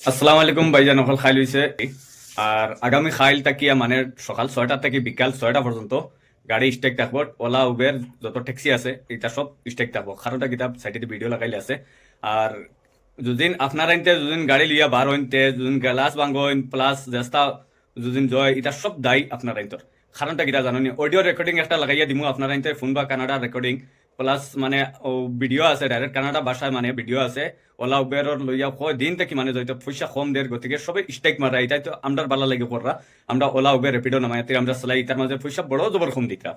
আসসালামু আলাইকুম ভাইজান, হল খাইল হইছে। আর আগামী খাইল তাকিয়া মানে সকাল 6টা থেকে বিকাল 6টা পর্যন্ত গাড়ি স্টেক থাকবো। ওলা উবের যত ট্যাক্সি আছে এটা সব স্টেক থাকবো। কারণটা কিতাব সাইডে ভিডিও লাগাইলে আছে। আর যদিন আপনারা ইনতে যদিন গাড়ি লিয়া বার হইতে যদিন গ্লাস ভাঙ্গইন প্লাস রাস্তা যদিন জয় এটা সব দায়ী আপনারা ইন্তর। কারণটা কিতা জানি অডিও রেকর্ডিং একটা লাগাইয়া দিমু আপনারা ইনতে ফোন বা কানাডা রেকর্ডিং প্লাস মানে ভিডিও আছে ডাইরেক্ট কানাডা ভাষায় মানে ভিডিও আছে। ওলা উবেরর লইয়া কয় দিন থেকে মানে যাইতো পয়সা কম দের গতিকে সবাই স্টেক মারা এটাই তো আমরা ভালো লাগে কররা। আমরা ওলা উবের রেপিডো নামাইতে আমরা চালাই তার মাঝে পয়সা বড় জবর কম দিতা।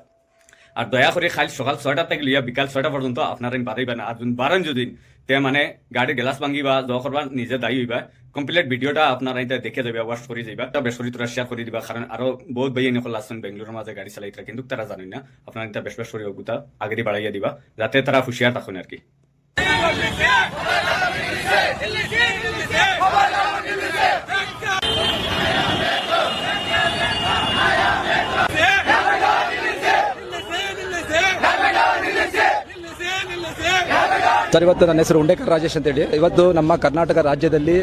আর দয়া করে খালি সকাল 6টা থেকে লিয়া বিকাল 6টা পর্যন্ত আপনারা বাড়াইবেন। আর বারেন যদি তে মানে গাড়ির গ্লাস ভাঙি বা জ করবা নিজে দায়ী হইবা। কমপ্লিট ভিডিওটা আপনারা এটা দেখে যাবে, ওয়াশ করে যাইবা, এটা বেসরি তোরা শেয়ার করে দিবা। কারণ আরো বহুত ভাই নকল আছেন বেঙ্গলোরের মাঝে গাড়ি চালাইতে কিন্তু তারা জানেন না। আপনারা এটা বেশ বেশ করে ওগুতা আগে বাড়াইয়া দিবা যাতে তারা হুশিয়ার থাকুন আর কি। ಸರ್, ಇವತ್ತು ನನ್ನ ಹೆಸರು ಉಂಡೇಕರ್ ರಾಜೇಶ್ ಅಂತೇಳಿ. ಇವತ್ತು ನಮ್ಮ ಕರ್ನಾಟಕ ರಾಜ್ಯದಲ್ಲಿ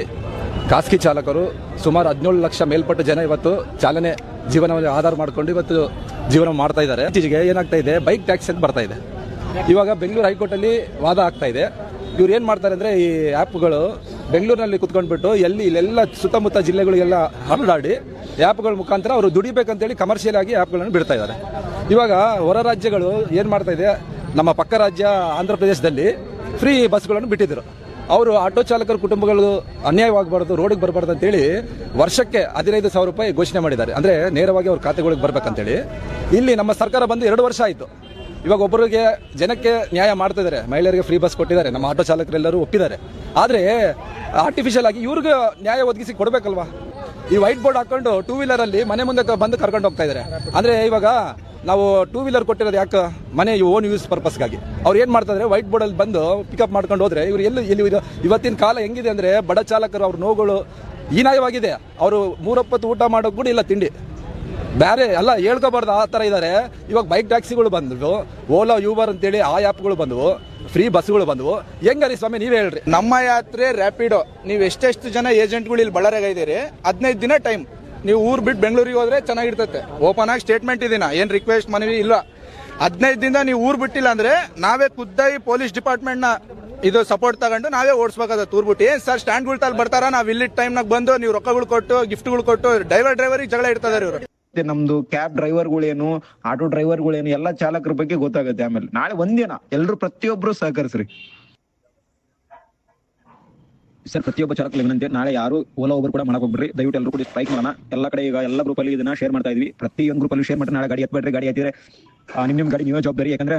ಖಾಸಗಿ ಚಾಲಕರು ಸುಮಾರು 17 ಲಕ್ಷ ಮೇಲ್ಪಟ್ಟ ಜನ ಇವತ್ತು ಚಾಲನೆ ಜೀವನವನ್ನು ಆಧಾರ ಮಾಡಿಕೊಂಡು ಇವತ್ತು ಜೀವನ ಮಾಡ್ತಾ ಇದ್ದಾರೆ. ಇತ್ತೀಚೆಗೆ ಏನಾಗ್ತಾ ಇದೆ, ಬೈಕ್ ಟ್ಯಾಕ್ಸ್ ಅಂತ ಬರ್ತಾ ಇದೆ. ಇವಾಗ ಬೆಂಗಳೂರು ಹೈಕೋರ್ಟಲ್ಲಿ ವಾದ ಆಗ್ತಾ ಇದೆ. ಇವ್ರು ಏನು ಮಾಡ್ತಾರೆ ಅಂದರೆ, ಈ ಆ್ಯಪ್ಗಳು ಬೆಂಗಳೂರಿನಲ್ಲಿ ಕುತ್ಕೊಂಡ್ಬಿಟ್ಟು ಇಲ್ಲೆಲ್ಲ ಸುತ್ತಮುತ್ತ ಜಿಲ್ಲೆಗಳಿಗೆಲ್ಲ ಹರಡಾಡಿ ಆ್ಯಪ್ಗಳ ಮುಖಾಂತರ ಅವರು ದುಡಿಬೇಕಂತೇಳಿ ಕಮರ್ಷಿಯಲ್ ಆಗಿ ಆ್ಯಪ್ಗಳನ್ನು ಬಿಡ್ತಾ ಇದ್ದಾರೆ. ಇವಾಗ ಹೊರ ರಾಜ್ಯಗಳು ಏನು ಮಾಡ್ತಾ ಇದೆ, ನಮ್ಮ ಪಕ್ಕ ರಾಜ್ಯ ಆಂಧ್ರ ಪ್ರದೇಶದಲ್ಲಿ ಫ್ರೀ ಬಸ್ಗಳನ್ನು ಬಿಟ್ಟಿದ್ದರು. ಅವರು ಆಟೋ ಚಾಲಕರ ಕುಟುಂಬಗಳು ಅನ್ಯಾಯವಾಗಬಾರ್ದು, ರೋಡಿಗೆ ಬರಬಾರ್ದು ಅಂತೇಳಿ ವರ್ಷಕ್ಕೆ 15,000 ರೂಪಾಯಿ ಘೋಷಣೆ ಮಾಡಿದ್ದಾರೆ. ಅಂದರೆ ನೇರವಾಗಿ ಅವ್ರ ಖಾತೆಗಳಿಗೆ ಬರ್ಬೇಕಂತೇಳಿ. ಇಲ್ಲಿ ನಮ್ಮ ಸರ್ಕಾರ ಬಂದು 2 ವರ್ಷ ಆಯಿತು. ಇವಾಗ ಒಬ್ಬರಿಗೆ ಜನಕ್ಕೆ ನ್ಯಾಯ ಮಾಡ್ತಿದ್ದಾರೆ, ಮಹಿಳೆಯರಿಗೆ ಫ್ರೀ ಬಸ್ ಕೊಟ್ಟಿದ್ದಾರೆ, ನಮ್ಮ ಆಟೋ ಚಾಲಕರೆಲ್ಲರೂ ಒಪ್ಪಿದ್ದಾರೆ. ಆದರೆ ಆರ್ಟಿಫಿಷಿಯಲ್ ಆಗಿ ಇವ್ರಿಗೆ ನ್ಯಾಯ ಒದಗಿಸಿ ಕೊಡಬೇಕಲ್ವಾ? ಈ ವೈಟ್ ಬೋರ್ಡ್ ಹಾಕೊಂಡು 2 ವೀಲರಲ್ಲಿ ಮನೆ ಮುಂದೆ ಬಂದು ಕರ್ಕೊಂಡು ಹೋಗ್ತಾ ಇದ್ದಾರೆ. ಅಂದರೆ ಇವಾಗ ನಾವು 2 ವೀಲರ್ ಕೊಟ್ಟಿರೋದು ಯಾಕೆ? ಮನೆ ಓನ್ ಯೂಸ್ ಪರ್ಪಸ್ಗಾಗಿ. ಅವ್ರು ಏನು ಮಾಡ್ತಾ ಇದ್ದಾರೆ, ವೈಟ್ ಬೋರ್ಡಲ್ಲಿ ಬಂದು ಪಿಕಪ್ ಮಾಡ್ಕೊಂಡು ಹೋದ್ರೆ ಇವ್ರು ಎಲ್ಲಿ ಇವತ್ತಿನ ಕಾಲ ಹೆಂಗಿದೆ ಅಂದರೆ, ಬಡ ಚಾಲಕರು ಅವ್ರ ನೋವುಗಳು ಹೀನಾಯವಾಗಿದೆ. ಅವರು 3 ಹೊತ್ತು ಊಟ ಮಾಡೋಕೆ ಕೂಡ ಇಲ್ಲ, ತಿಂಡಿ ಬೇರೆ ಎಲ್ಲ ಹೇಳ್ಕೋಬಾರ್ದು, ಆ ಥರ ಇದ್ದಾರೆ. ಇವಾಗ ಬೈಕ್ ಟ್ಯಾಕ್ಸಿಗಳು ಬಂದವು, ಓಲಾ ಯೂಬರ್ ಅಂತೇಳಿ ಆ ಆ್ಯಪ್ಗಳು ಬಂದವು, ಫ್ರೀ ಬಸ್ಗಳು ಬಂದವು. ಹೆಂಗರಿ ಸ್ವಾಮಿ ನೀವೇ ಹೇಳ್ರಿ. ನಮ್ಮ ಯಾತ್ರೆ ರ್ಯಾಪಿಡೋ, ನೀವು ಎಷ್ಟೆಷ್ಟು ಜನ ಏಜೆಂಟ್ಗಳು ಇಲ್ಲಿ ಬಳ್ಳಾರಿಯಾಗ ಇದ್ದೀರಿ, 15 ದಿನ ಟೈಮ್. ನೀವು ಊರು ಬಿಟ್ಟು ಬೆಂಗಳೂರಿಗೆ ಹೋದ್ರೆ ಚೆನ್ನಾಗಿರ್ತತೆ. ಓಪನ್ ಆಗಿ ಸ್ಟೇಟ್ಮೆಂಟ್ ಇದೀನ, ಏನು ರಿಕ್ವೆಸ್ಟ್ ಮನವಿ ಇಲ್ಲ. 15 ದಿನ ನೀವು ಊರು ಬಿಟ್ಟಿಲ್ಲ ಅಂದ್ರೆ ನಾವೇ ಖುದ್ದಾಗಿ ಪೊಲೀಸ್ ಡಿಪಾರ್ಟ್ಮೆಂಟ್ ನ ಇದು ಸಪೋರ್ಟ್ ತಗೊಂಡು ನಾವೇ ಓಡಿಸ್ಬೇಕಾದ ಊರ್ ಬಿಟ್ಟು. ಏನ್ ಸರ್ ಸ್ಟ್ಯಾಂಡ್ಗಳು ತಲ್ಲಿ ಬರ್ತಾರ, ನಾವು ಇಲ್ಲಿ ಟೈಮ್ನಾಗ ಬಂದು ನೀವು ರೊಕ್ಕಗಳು ಕೊಟ್ಟು ಗಿಫ್ಟ್ಗಳು ಕೊಟ್ಟು ಡ್ರೈವರಿಗೆ ಜಗಳ ಇಡ್ತಾರೆ ಇವರು. ನಮ್ದು ಕ್ಯಾಬ್ ಡ್ರೈವರ್ಗಳೇನು, ಆಟೋ ಡ್ರೈವರ್ಗಳೇನು, ಎಲ್ಲ ಚಾಲಕರ ಬಗ್ಗೆ ಗೊತ್ತಾಗುತ್ತೆ. ಆಮೇಲೆ ನಾಳೆ ಒಂದಿನ ಎಲ್ಲರೂ ಪ್ರತಿಯೊಬ್ರು ಸಹಕರಿಸ್ರಿ ಸರ್. ಪ್ರತಿಯೊಬ್ಬ ಚಾಲಕರು ವಿನಂತಿ, ನಾಳೆ ಯಾರು ಓಲಾ ಓಬರ್ ಕೂಡ ಮಾಡಕ್ ಹೋಗ್ಬಿಡ್ರಿ. ದಯವಿಟ್ಟು ಎಲ್ಲರೂ ಕೂಡ ಸ್ಟ್ರೈಕ್ ಮಾಡೋಣ. ಎಲ್ಲ ಕಡೆ ಈಗ ಎಲ್ಲ ಗ್ರೂಪ್ ಅಲ್ಲಿ ಇದನ್ನ ಶೇರ್ ಮಾಡ್ತಾ ಇದೀವಿ. ಪ್ರತಿಯೊಂದು ಗ್ರೂಪ್ ಅಲ್ಲಿ ಶೇರ್ ಮಾಡಿ ನಾಳೆ ಗಾಡಿ ಹತ್ಬೇಡ್ರಿ. ಗಾಡಿ ಹತ್ತಿದ್ರೆ ನಿಮ್ ಗಾಡಿ ನೀವೇ ಜವಾಬ್ದಾರಿ. ಯಾಕಂದ್ರೆ